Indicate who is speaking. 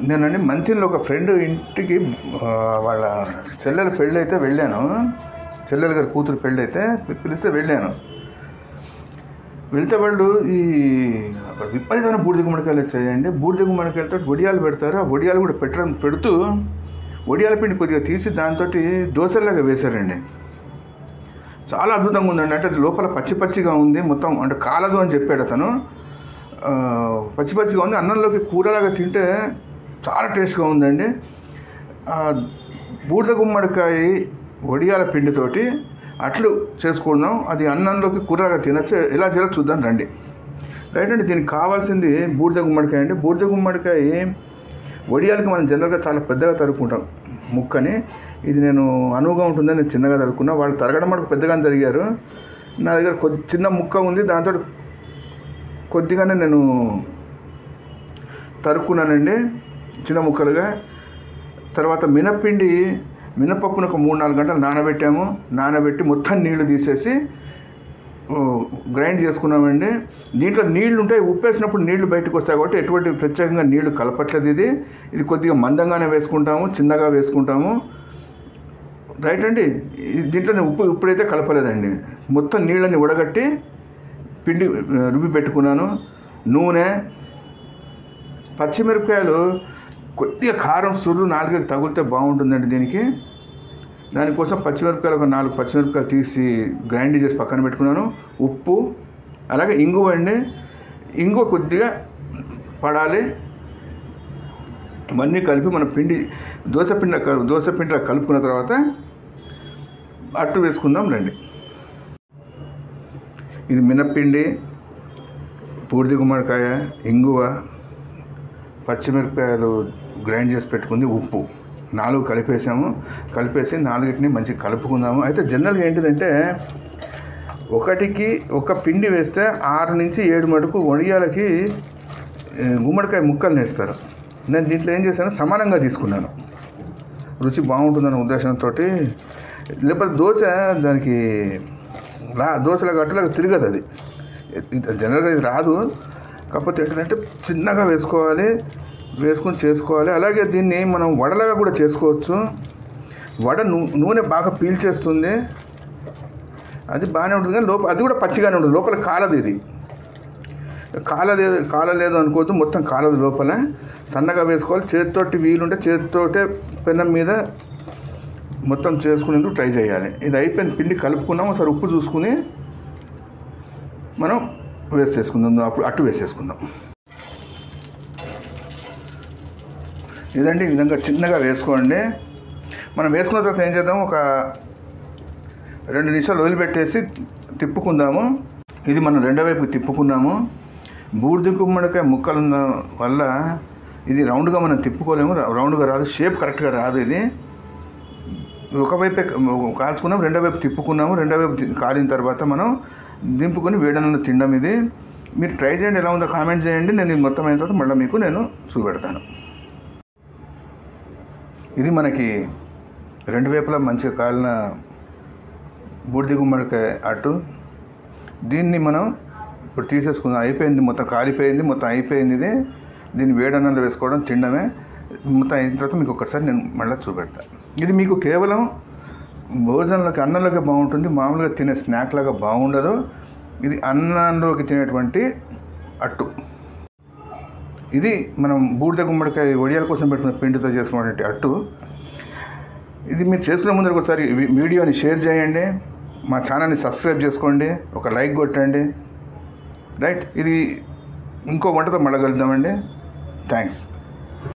Speaker 1: నేనండి మంతిలో ఒక ఫ్రెండ్ ఇంటికి వాళ్ళ చెల్లెల పెళ్ళి అయితే వెళ్ళాను. చెల్లెల గారి కూతురు పెళ్ళి అయితే పిలిస్తే వెళ్ళాను. వెళ్తే వాళ్ళు ఈ విపరీతమైన బూడిద గుమ్మడికాయలు వచ్చాయండి. బూడిద గుమ్మడికాయలతో వడియాలు పెడతారు. ఆ వడియాలు కూడా పెడుతూ వడియాల పిండి కొద్దిగా తీసి దాంతో దోశలాగా వేశారండి. చాలా అద్భుతంగా ఉందండి. అంటే అది లోపల పచ్చి పచ్చిగా ఉంది, మొత్తం అంటే కాలదు అని చెప్పాడు అతను. పచ్చి పచ్చిగా ఉంది, అన్నంలోకి కూరలాగా తింటే చాలా టేస్ట్గా ఉందండి. బూడిద గుమ్మడికాయ వడియాల పిండితోటి అట్లు చేసుకుందాం, అది అన్నంలోకి కూరలాగా తినచ్చు. ఎలా చేయాలో చూద్దాం రండి. రైట్ అండి. దీనికి కావాల్సింది బూడిద గుమ్మడికాయ అండి. బూడిద గుమ్మడికాయ వడియాలకి మనం జనరల్గా చాలా పెద్దగా తరుక్కుంటాం ముక్కని. ఇది నేను అనువుగా ఉంటుందని నేను చిన్నగా తరుక్కున్నా. వాళ్ళు తరగడం మనకు పెద్దగానే తరిగారు. నా దగ్గర చిన్న ముక్క ఉంది, దాంతో కొద్దిగానే నేను తరుక్కున్నానండి చిన్న ముక్కలుగా. తర్వాత మినపప్పును ఒక 3-4 గంటలు నానబెట్టి మొత్తం నీళ్లు తీసేసి గ్రైండ్ చేసుకున్నామండి. దీంట్లో నీళ్లు ఉంటాయి, ఉప్పేసినప్పుడు నీళ్లు బయటకు వస్తాయి కాబట్టి ఎటువంటి ప్రత్యేకంగా నీళ్లు కలపట్లేదు. ఇది కొద్దిగా మందంగానే వేసుకుంటాము, చిన్నగా వేసుకుంటాము. రైట్ అండి. దీంట్లో ఉప్పు ఇప్పుడైతే కలపలేదండి. మొత్తం నీళ్ళని ఉడగట్టి పిండి రుబ్బి పెట్టుకున్నాను. నూనె, పచ్చిమిరపకాయలు, కొద్దిగా కారం సుర్రు నాలుగుకి తగిలితే బాగుంటుందండి దీనికి. దానికోసం పచ్చిమిరపకాయలు ఒక 4 పచ్చిమిరపకాయలు తీసి గ్రైండ్ చేసి పక్కన పెట్టుకున్నాను. ఉప్పు, అలాగే ఇంగువ అండి. ఇంగువ కొద్దిగా పడాలి. ఇవన్నీ కలిపి మన దోశపిండిలో కలుపుకున్న తర్వాత అట్టు వేసుకుందాం రండి. ఇది మినప్పిండి, బూడిద గుమ్మడికాయ, ఇంగువ, పచ్చిమిరపకాయలు గ్రైండ్ చేసి పెట్టుకుంది, ఉప్పు 4 కలిపేసి 4టిని మంచిగా కలుపుకుందాము. అయితే జనరల్గా ఏంటిదంటే ఒక పిండి వేస్తే 6 నుంచి 7 మటుకు వడియాలకి గుమ్మడికాయ ముక్కలు వేస్తారు. నేను దీంట్లో ఏం చేశాను, సమానంగా తీసుకున్నాను, రుచి బాగుంటుందన్న ఉద్దేశంతో. లేకపోతే దానికి దోశలాగా అట్టులాగా తిరగదు, అది జనరల్గా ఇది రాదు. కాకపోతే ఏంటంటే చిన్నగా వేసుకొని చేసుకోవాలి. అలాగే దీన్ని మనం వడలాగా కూడా చేసుకోవచ్చు. వడ నూనె బాగా పీల్చేస్తుంది, అది బాగానే ఉంటుంది. కానీ అది కూడా పచ్చిగానే ఉంటుంది, లోపల కాలదు. ఇది కాలలేదు అనుకోవద్దు, మొత్తం కాలదు లోపల. సన్నగా వేసుకోవాలి. చేతితోటి వీలుంటే చేతితోటే పెనం మీద మొత్తం చేసుకునేందుకు ట్రై చేయాలి. ఇది అయిపోయింది, పిండి కలుపుకున్నాం. ఒకసారి ఉప్పు చూసుకుని మనం వేసేసుకుందాం, అప్పుడు అట్టు వేసేసుకుందాం. ఇదండి, ఈ విధంగా చిన్నగా వేసుకోండి. మనం వేసుకున్న తర్వాత ఏం చేద్దాము, ఒక 2 నిమిషాలు వదిలిపెట్టేసి తిప్పుకుందాము. ఇది మనం రెండో వైపు తిప్పుకున్నాము. బూడిద గుమ్మడికాయ ముక్కలు ఉన్న వల్ల ఇది రౌండ్గా మనం తిప్పుకోలేము, రౌండ్గా రాదు, షేప్ కరెక్ట్గా రాదు. ఇది ఒకవైపే కాల్చుకున్నాము, రెండో వైపు తిప్పుకున్నాము. రెండో వైపు కాలిన తర్వాత మనం దింపుకొని వేడనన్న తినడం. ఇది మీరు ట్రై చేయండి, ఎలా ఉందో కామెంట్ చేయండి. నేను ఇది మొత్తం అయిన తర్వాత మళ్ళీ మీకు నేను చూపెడతాను. ఇది మనకి 2 వైపులా మంచిగా కాలిన బూడిద గుమ్మడికాయ అట్టు. దీన్ని మనం ఇప్పుడు తీసేసుకుందాం. అయిపోయింది, మొత్తం కాలిపోయింది, మొత్తం అయిపోయింది. దీన్ని వేడన్నంలో వేసుకోవడం, తినడమే. మొత్తం అయిన తర్వాత మీకు ఒకసారి నేను మళ్ళీ చూపెడతాను. ఇది మీకు కేవలం భోజనంలోకి, అన్నంలోకి బాగుంటుంది, మామూలుగా తినే స్నాక్ లాగా బాగుండదు. ఇది అన్నంలోకి తినేటువంటి అట్టు. ఇది మనం బూడిద గుమ్మడికాయ వడియాల కోసం పెట్టుకున్న పిండితో చేసుకున్నటువంటి అట్టు. ఇది మీరు చేసుకునే ముందు ఒకసారి వీడియోని షేర్ చేయండి, మా ఛానల్ని సబ్స్క్రైబ్ చేసుకోండి, ఒక లైక్ కొట్టండి. రైట్. ఇది ఇంకో వంటతో మళ్ళీ కలుద్దామండి. థ్యాంక్స్.